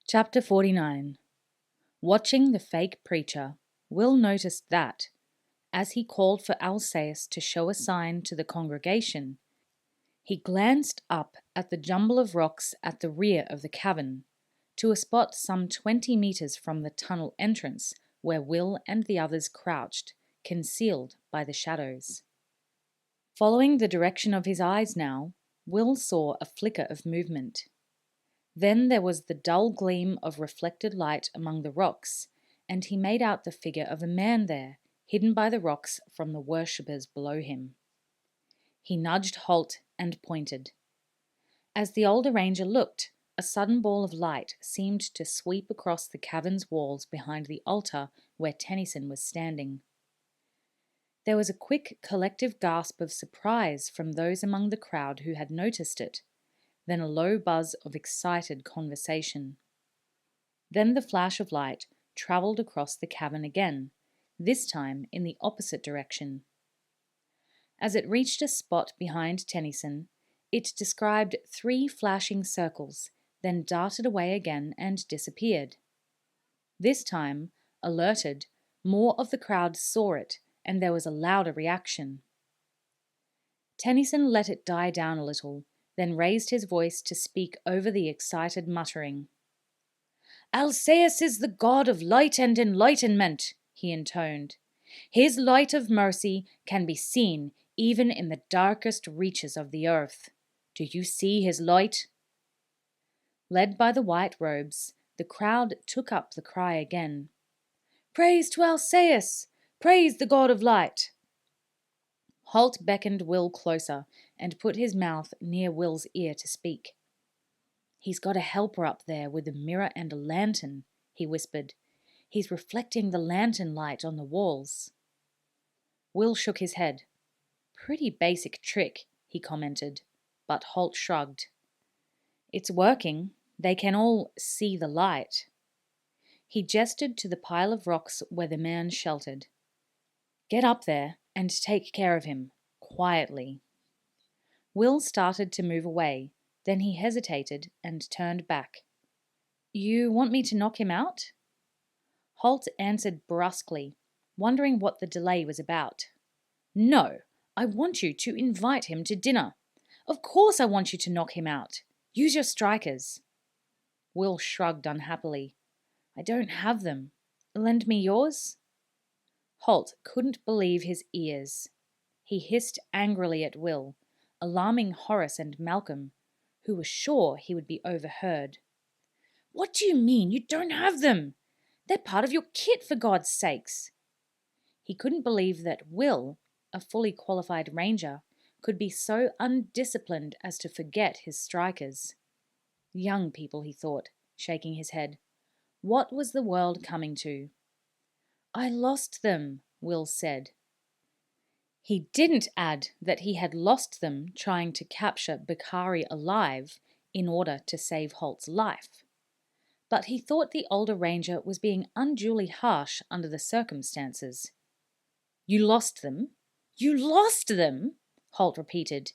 Chapter 49. Watching the fake preacher, Will noticed that, as he called for Alcaeus to show a sign to the congregation, he glanced up at the jumble of rocks at the rear of the cavern, to a spot some 20 meters from the tunnel entrance where Will and the others crouched, concealed by the shadows. Following the direction of his eyes now, Will saw a flicker of movement. Then there was the dull gleam of reflected light among the rocks, and he made out the figure of a man there, hidden by the rocks from the worshippers below him. He nudged Halt and pointed. As the older ranger looked, a sudden ball of light seemed to sweep across the cavern's walls behind the altar where Tennyson was standing. There was a quick collective gasp of surprise from those among the crowd who had noticed it, then a low buzz of excited conversation. Then the flash of light travelled across the cavern again, this time in the opposite direction. As it reached a spot behind Tennyson, it described 3 flashing circles, then darted away again and disappeared. This time, alerted, more of the crowd saw it, and there was a louder reaction. Tennyson let it die down a little, then raised his voice to speak over the excited muttering. "Alcaeus is the god of light and enlightenment," he intoned. "His light of mercy can be seen even in the darkest reaches of the earth. Do you see his light?" Led by the white robes, the crowd took up the cry again. "Praise to Alcaeus! Praise the god of light!" Halt beckoned Will closer and put his mouth near Will's ear to speak. "He's got a helper up there with a mirror and a lantern," he whispered. "He's reflecting the lantern light on the walls." Will shook his head. "Pretty basic trick," he commented, but Halt shrugged. "It's working. They can all see the light." He gestured to the pile of rocks where the man sheltered. "Get up there and take care of him, quietly." Will started to move away, then he hesitated and turned back. "You want me to knock him out?" Halt answered brusquely, wondering what the delay was about. "No, I want you to invite him to dinner. Of course I want you to knock him out. Use your strikers." Will shrugged unhappily. "I don't have them. Lend me yours?" Halt couldn't believe his ears. He hissed angrily at Will, alarming Horace and Malcolm, who were sure he would be overheard. "What do you mean you don't have them? They're part of your kit, for God's sakes." He couldn't believe that Will, a fully qualified ranger, could be so undisciplined as to forget his strikers. Young people, he thought, shaking his head. What was the world coming to? "I lost them," Will said. He didn't add that he had lost them trying to capture Bakari alive in order to save Halt's life. But he thought the older ranger was being unduly harsh under the circumstances. "You lost them? You lost them?" Halt repeated.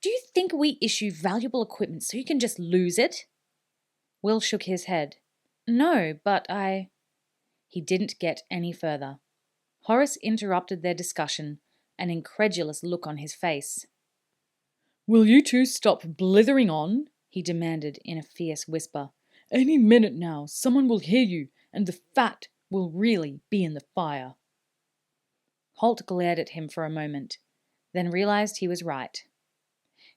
"Do you think we issue valuable equipment so you can just lose it?" Will shook his head. "No, but I—" He didn't get any further. Horace interrupted their discussion, an incredulous look on his face. "Will you two stop blithering on?" he demanded in a fierce whisper. "Any minute now, someone will hear you, and the fat will really be in the fire." Halt glared at him for a moment, then realized he was right.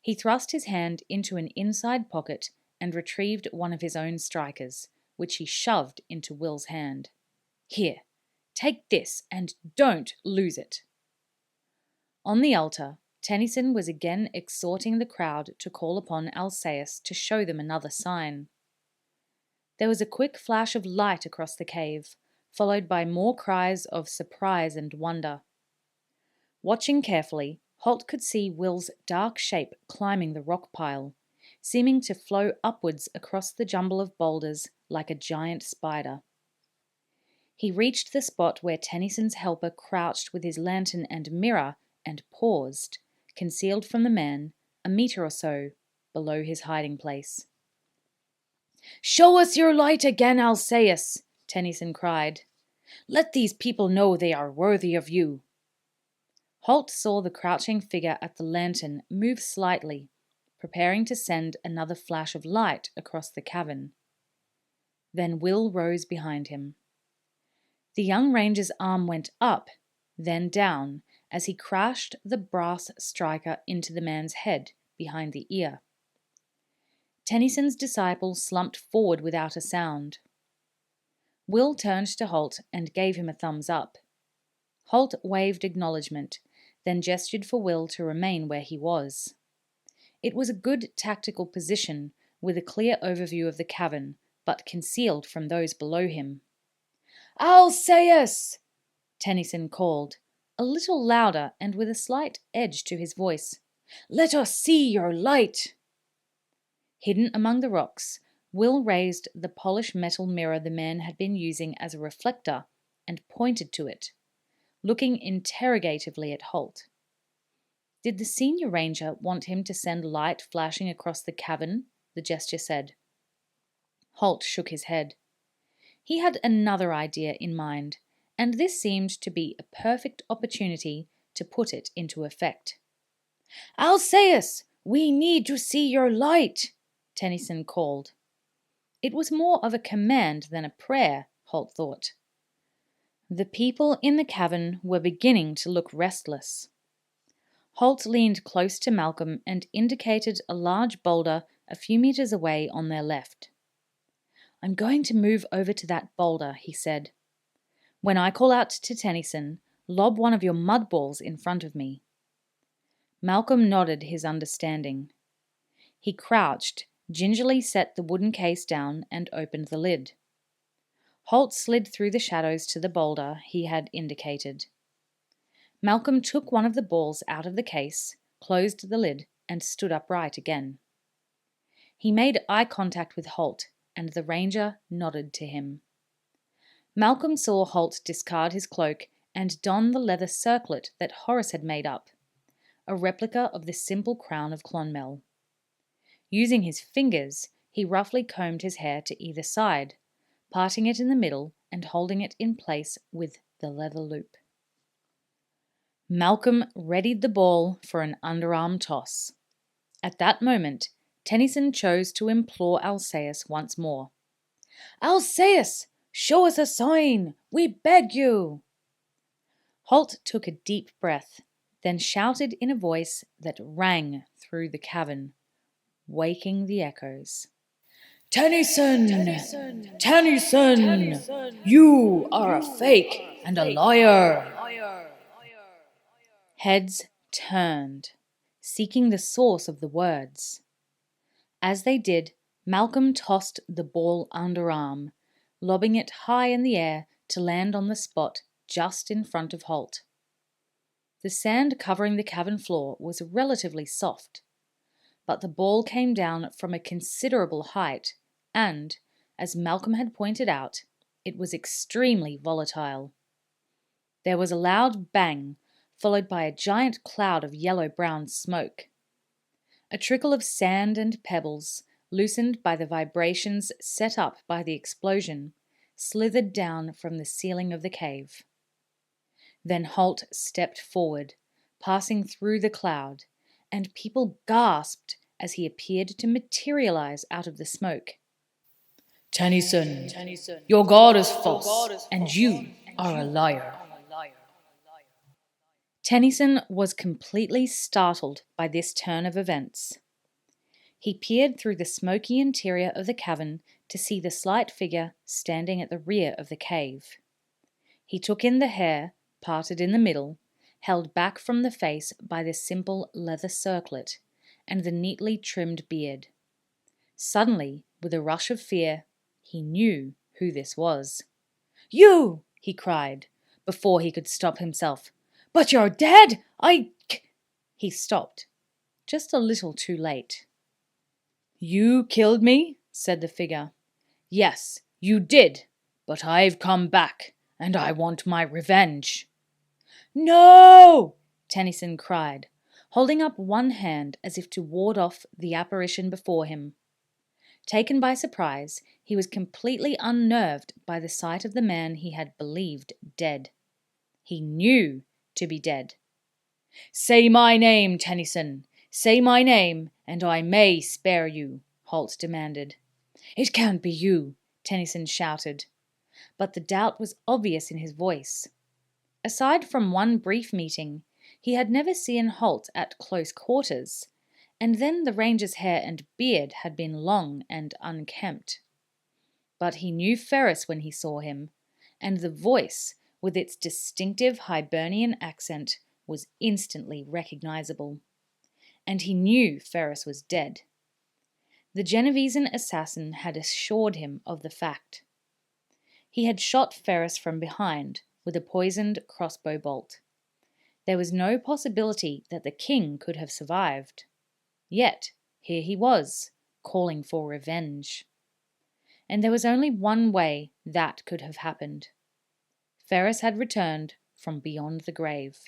He thrust his hand into an inside pocket and retrieved one of his own strikers, which he shoved into Will's hand. "Here, take this and don't lose it." On the altar, Tennyson was again exhorting the crowd to call upon Alcaeus to show them another sign. There was a quick flash of light across the cave, followed by more cries of surprise and wonder. Watching carefully, Halt could see Will's dark shape climbing the rock pile, seeming to flow upwards across the jumble of boulders like a giant spider. He reached the spot where Tennyson's helper crouched with his lantern and mirror and paused, concealed from the man, a meter or so below his hiding place. "Show us your light again, Alcaeus," Tennyson cried. "Let these people know they are worthy of you." Halt saw the crouching figure at the lantern move slightly, preparing to send another flash of light across the cavern. Then Will rose behind him. The young ranger's arm went up, then down, as he crashed the brass striker into the man's head behind the ear. Tennyson's disciple slumped forward without a sound. Will turned to Halt and gave him a thumbs up. Halt waved acknowledgement, then gestured for Will to remain where he was. It was a good tactical position, with a clear overview of the cavern, but concealed from those below him. "Alcaeus!" Tennyson called, a little louder and with a slight edge to his voice. "Let us see your light!" Hidden among the rocks, Will raised the polished metal mirror the man had been using as a reflector and pointed to it, looking interrogatively at Halt. Did the senior ranger want him to send light flashing across the cavern? The gesture said. Halt shook his head. He had another idea in mind, and this seemed to be a perfect opportunity to put it into effect. "Alcaeus, we need to see your light," Tennyson called. It was more of a command than a prayer, Halt thought. The people in the cavern were beginning to look restless. Halt leaned close to Malcolm and indicated a large boulder a few meters away on their left. "I'm going to move over to that boulder," he said. "When I call out to Tennyson, lob one of your mud balls in front of me." Malcolm nodded his understanding. He crouched, gingerly set the wooden case down and opened the lid. Halt slid through the shadows to the boulder he had indicated. Malcolm took one of the balls out of the case, closed the lid, and stood upright again. He made eye contact with Halt, and the ranger nodded to him. Malcolm saw Halt discard his cloak and don the leather circlet that Horace had made up, a replica of the simple crown of Clonmel. Using his fingers, he roughly combed his hair to either side, parting it in the middle and holding it in place with the leather loop. Malcolm readied the ball for an underarm toss. At that moment, Tennyson chose to implore Alcaeus once more. "Alcaeus, show us a sign! We beg you!" Halt took a deep breath, then shouted in a voice that rang through the cavern, waking the echoes. "Tennyson! Tennyson! You are a fake and a liar!" Heads turned, seeking the source of the words. As they did, Malcolm tossed the ball underarm, lobbing it high in the air to land on the spot just in front of Halt. The sand covering the cavern floor was relatively soft, but the ball came down from a considerable height and, as Malcolm had pointed out, it was extremely volatile. There was a loud bang, followed by a giant cloud of yellow-brown smoke. A trickle of sand and pebbles, loosened by the vibrations set up by the explosion, slithered down from the ceiling of the cave. Then Halt stepped forward, passing through the cloud, and people gasped as he appeared to materialize out of the smoke. "Tennyson, your god is false, and you are a liar." Tennyson was completely startled by this turn of events. He peered through the smoky interior of the cavern to see the slight figure standing at the rear of the cave. He took in the hair, parted in the middle, held back from the face by the simple leather circlet, and the neatly trimmed beard. Suddenly, with a rush of fear, he knew who this was. "You!" he cried, before he could stop himself. "But you're dead! He stopped, just a little too late. "You killed me?" said the figure. "Yes, you did, but I've come back, and I want my revenge." "No!" Tennyson cried, holding up one hand as if to ward off the apparition before him. Taken by surprise, he was completely unnerved by the sight of the man he had believed dead. He knew to be dead. "Say my name, Tennyson. Say my name, and I may spare you," Halt demanded. "It can't be you," Tennyson shouted. But the doubt was obvious in his voice. Aside from one brief meeting, he had never seen Halt at close quarters, and then the ranger's hair and beard had been long and unkempt. But he knew Ferris when he saw him, and the voice, with its distinctive Hibernian accent, was instantly recognizable. And he knew Ferris was dead. The Genovesan assassin had assured him of the fact. He had shot Ferris from behind with a poisoned crossbow bolt. There was no possibility that the king could have survived. Yet, here he was, calling for revenge. And there was only one way that could have happened. Ferris had returned from beyond the grave.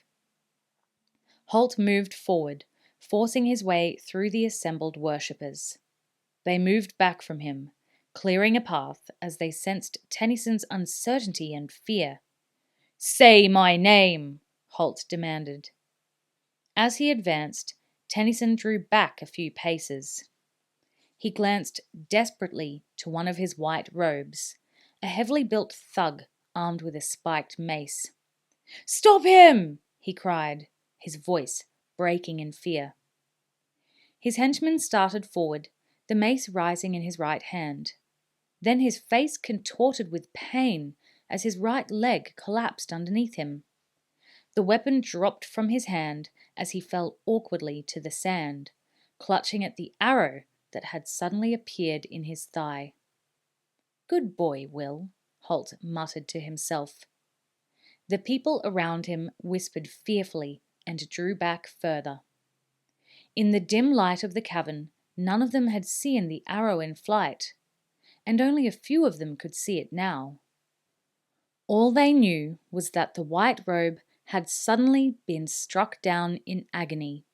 Halt moved forward, forcing his way through the assembled worshippers. They moved back from him, clearing a path as they sensed Tennyson's uncertainty and fear. "Say my name," Halt demanded. As he advanced, Tennyson drew back a few paces. He glanced desperately to one of his white robes, a heavily built thug armed with a spiked mace. "Stop him!" he cried, his voice breaking in fear. His henchman started forward, the mace rising in his right hand. Then his face contorted with pain as his right leg collapsed underneath him. The weapon dropped from his hand as he fell awkwardly to the sand, clutching at the arrow that had suddenly appeared in his thigh. "Good boy, Will," Halt muttered to himself. The people around him whispered fearfully and drew back further. In the dim light of the cavern, none of them had seen the arrow in flight, and only a few of them could see it now. All they knew was that the white robe had suddenly been struck down in agony.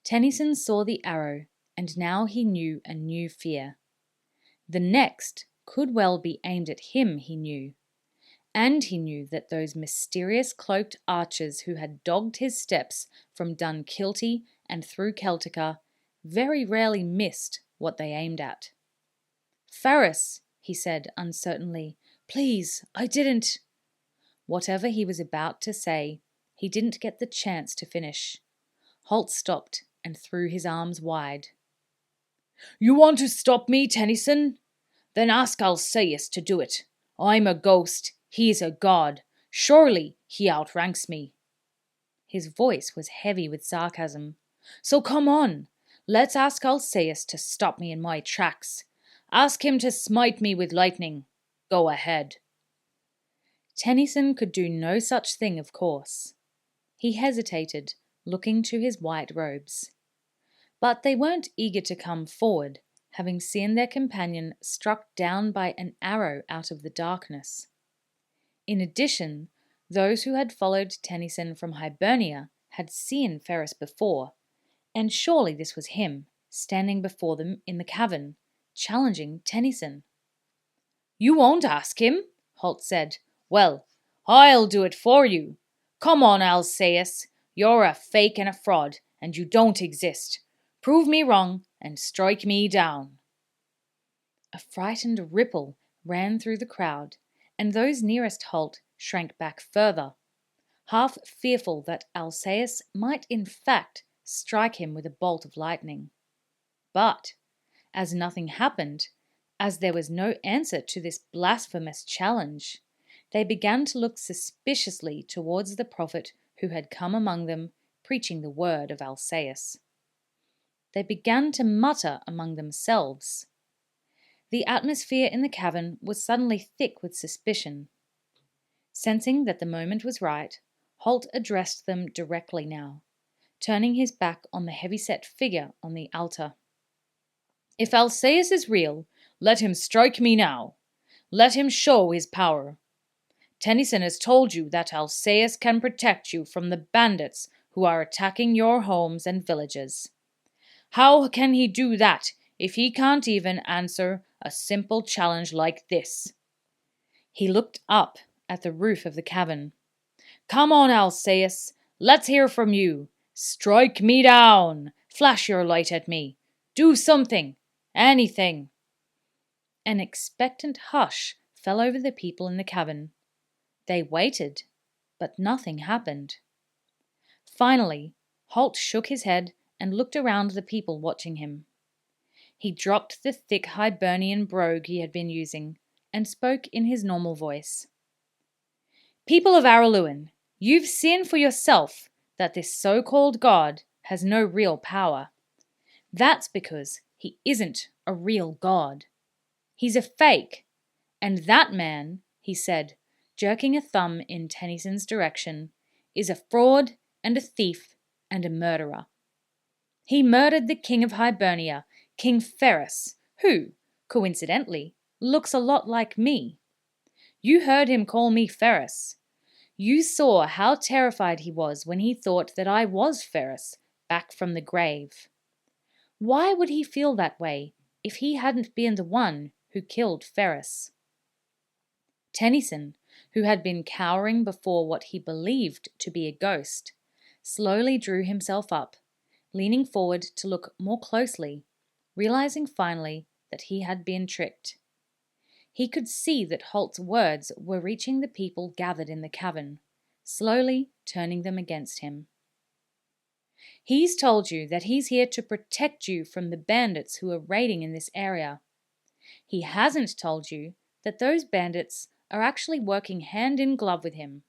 Tennyson saw the arrow, and now he knew a new fear. The next could well be aimed at him, he knew. And he knew that those mysterious cloaked archers who had dogged his steps from Dunkilty and through Celtica very rarely missed what they aimed at. "Ferris," he said uncertainly, "please, I didn't—" Whatever he was about to say, he didn't get the chance to finish. Halt stopped and threw his arms wide. "You want to stop me, Tennyson? Then ask Alcaeus to do it. I'm a ghost, he's a god. Surely he outranks me." His voice was heavy with sarcasm. "So come on, let's ask Alcaeus to stop me in my tracks. Ask him to smite me with lightning. Go ahead." Tennyson could do no such thing, of course. He hesitated, looking to his white robes. But they weren't eager to come forward, having seen their companion struck down by an arrow out of the darkness. In addition, those who had followed Tennyson from Hibernia had seen Ferris before, and surely this was him, standing before them in the cavern, challenging Tennyson. "You won't ask him?" Halt said. "Well, I'll do it for you. Come on, Alcaeus. You're a fake and a fraud, and you don't exist. Prove me wrong and strike me down." A frightened ripple ran through the crowd, and those nearest Halt shrank back further, half fearful that Alcaeus might in fact strike him with a bolt of lightning. But, as nothing happened, as there was no answer to this blasphemous challenge, they began to look suspiciously towards the prophet who had come among them, preaching the word of Alcaeus. They began to mutter among themselves. The atmosphere in the cavern was suddenly thick with suspicion. Sensing that the moment was right, Halt addressed them directly now, turning his back on the heavy-set figure on the altar. "If Alcaeus is real, let him strike me now. Let him show his power. Tennyson has told you that Alcaeus can protect you from the bandits who are attacking your homes and villages. How can he do that if he can't even answer a simple challenge like this. He looked up at the roof of the cavern. Come on, Alcaeus, let's hear from you. Strike me down. Flash your light at me. Do something. Anything. An expectant hush fell over the people in the cavern. They waited, but nothing happened. Finally, Halt shook his head and looked around the people watching him. He dropped the thick Hibernian brogue he had been using and spoke in his normal voice. People of Araluen, you've seen for yourself that this so-called god has no real power. That's because he isn't a real god. He's a fake. And that man, he said, jerking a thumb in Tennyson's direction, is a fraud and a thief and a murderer. He murdered the king of Hibernia, King Ferris, who, coincidentally, looks a lot like me. You heard him call me Ferris. You saw how terrified he was when he thought that I was Ferris, back from the grave. Why would he feel that way if he hadn't been the one who killed Ferris? Tennyson, who had been cowering before what he believed to be a ghost, slowly drew himself up, leaning forward to look more closely, realizing finally that he had been tricked. He could see that Halt's words were reaching the people gathered in the cavern, slowly turning them against him. He's told you that he's here to protect you from the bandits who are raiding in this area. He hasn't told you that those bandits are actually working hand in glove with him,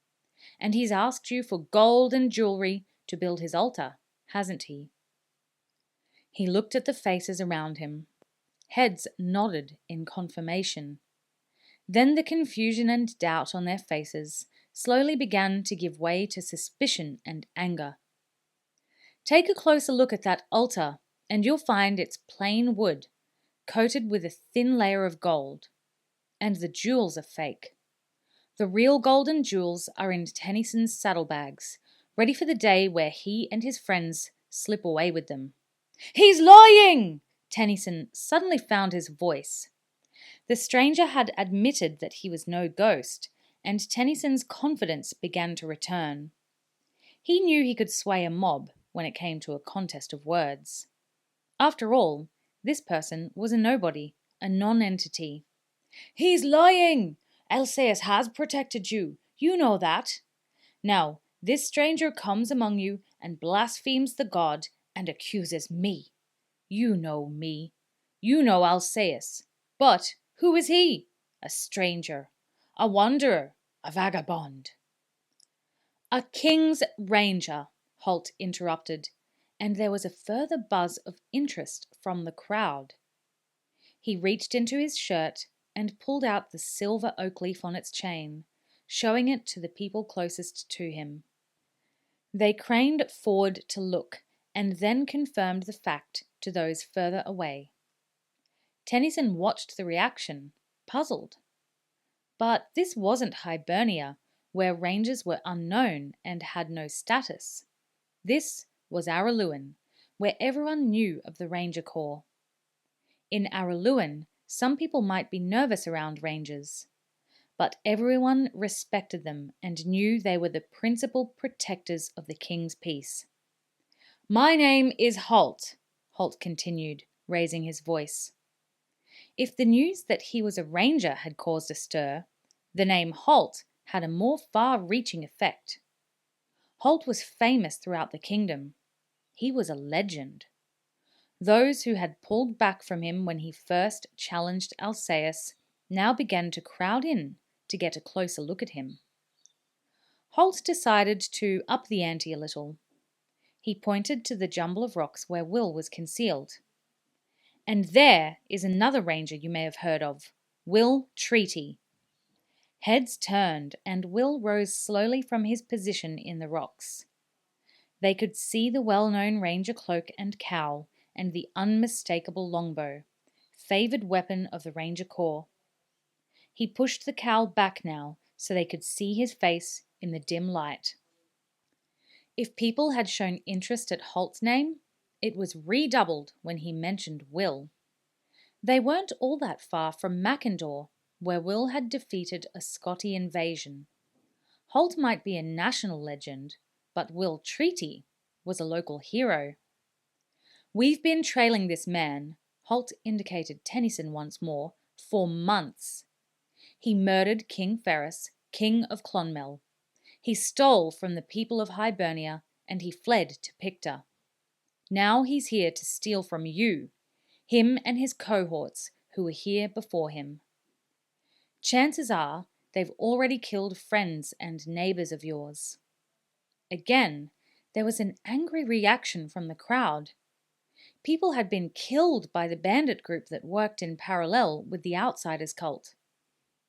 and he's asked you for gold and jewelry to build his altar, hasn't he? He looked at the faces around him. Heads nodded in confirmation. Then the confusion and doubt on their faces slowly began to give way to suspicion and anger. Take a closer look at that altar, and you'll find it's plain wood, coated with a thin layer of gold. And the jewels are fake. The real golden jewels are in Tennyson's saddlebags, ready for the day where he and his friends slip away with them. He's lying! Tennyson suddenly found his voice. The stranger had admitted that he was no ghost, and Tennyson's confidence began to return. He knew he could sway a mob when it came to a contest of words. After all, this person was a nobody, a non-entity. He's lying! Alcaeus has protected you. You know that. Now, this stranger comes among you and blasphemes the god and accuses me. You know me. You know Alcaeus. But who is he? A stranger, a wanderer, a vagabond. A king's ranger, Halt interrupted, and there was a further buzz of interest from the crowd. He reached into his shirt and pulled out the silver oak leaf on its chain, showing it to the people closest to him. They craned forward to look, and then confirmed the fact to those further away. Tennyson watched the reaction, puzzled. But this wasn't Hibernia, where rangers were unknown and had no status. This was Araluen, where everyone knew of the Ranger Corps. In Araluen, some people might be nervous around rangers, but everyone respected them and knew they were the principal protectors of the king's peace. My name is Halt, Halt continued, raising his voice. If the news that he was a ranger had caused a stir, the name Halt had a more far-reaching effect. Halt was famous throughout the kingdom. He was a legend. Those who had pulled back from him when he first challenged Alcaeus now began to crowd in to get a closer look at him. Halt decided to up the ante a little. He pointed to the jumble of rocks where Will was concealed. And there is another ranger you may have heard of, Will Treaty. Heads turned, and Will rose slowly from his position in the rocks. They could see the well-known ranger cloak and cowl and the unmistakable longbow, favoured weapon of the Ranger Corps. He pushed the cowl back now so they could see his face in the dim light. If people had shown interest at Halt's name, it was redoubled when he mentioned Will. They weren't all that far from Mackendore, where Will had defeated a Scotty invasion. Halt might be a national legend, but Will Treaty was a local hero. We've been trailing this man, Halt indicated Tennyson once more, for months. He murdered King Ferris, King of Clonmel. He stole from the people of Hibernia, and he fled to Picta. Now he's here to steal from you, him and his cohorts who were here before him. Chances are they've already killed friends and neighbours of yours. Again, there was an angry reaction from the crowd. People had been killed by the bandit group that worked in parallel with the Outsiders cult.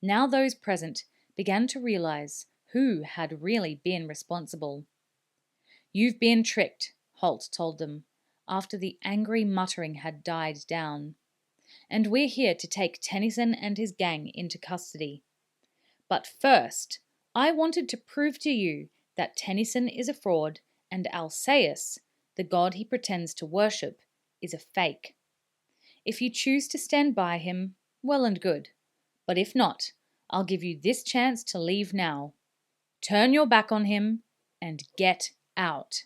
Now those present began to realize who had really been responsible. You've been tricked, Halt told them, after the angry muttering had died down. And we're here to take Tennyson and his gang into custody. But first, I wanted to prove to you that Tennyson is a fraud and Alcaeus, the god he pretends to worship, is a fake. If you choose to stand by him, well and good. But if not, I'll give you this chance to leave now. Turn your back on him and get out.